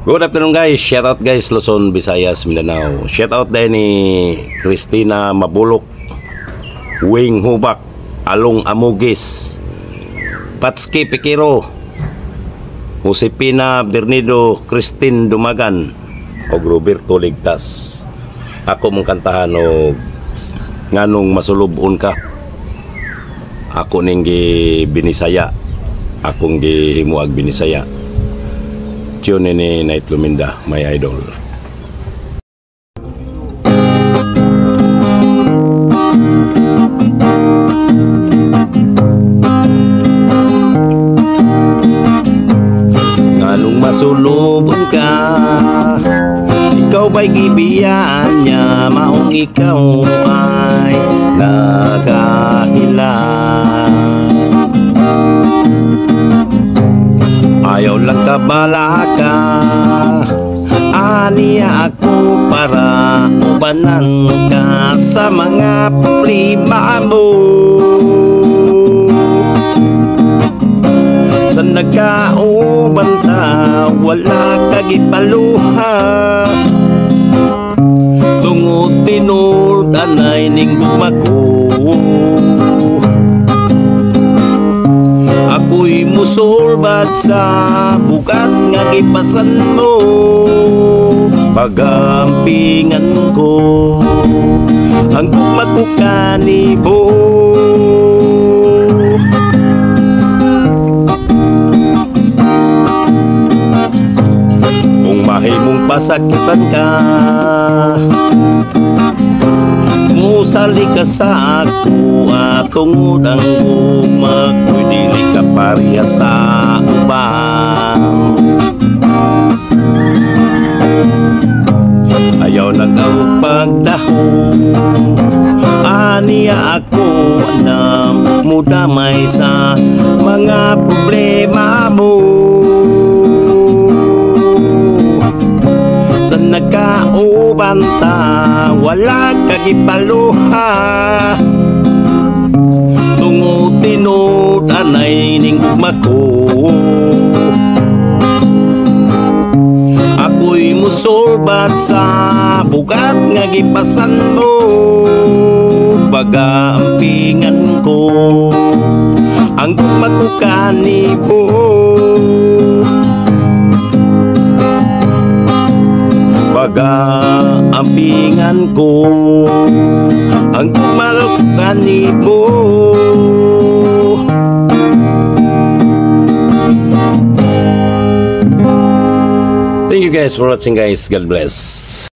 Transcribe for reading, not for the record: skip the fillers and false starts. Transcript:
Good afternoon guys, shout out guys Luzon, Visayas, Mindanao. Shout out din ni Christina Mabulok, Wing Hubak, Along Amugis, Patski Pikiro, Josepina Bernido, Christine Dumagan, o Roberto Ligtas. Ako mong kantahan o nganong masulubon ka. Ako ning binisaya, akong gihimuag binisaya. Tune ni Night Luminda, my idol. Nganong masulubon ka, ikaw ba'y gibiyaan niya, maong ikaw ay nagahilan. Ayaw lang kabala ka, aniya ako para ubanan ka sa mga problema mo. Sa nagkauban ta, wala kagipaluha, tungod tinod anay ning gugmago. Ako'y musulbat sa bukat nga gipasan mo, pagampingan ko ang gugma ko kanibo. Kung mahimong pasakitan ka, musali ka sa ako at tungod ang gugma ko'y dili ka pariya sa uban. Ayaw nagawag pagdahon, aniya ako na mudamay sa mga problema mo. Sa nagkauban ta, wala kagipaluha, tungod tinod anay ning gugma ko. Ako'y musulbat sa bugat nga gipasan mo, pagaampingan ko ang gugma ko kanibo. Pagaampingan ko ang gugma ko kanibo. Thank you guys for watching guys. God bless.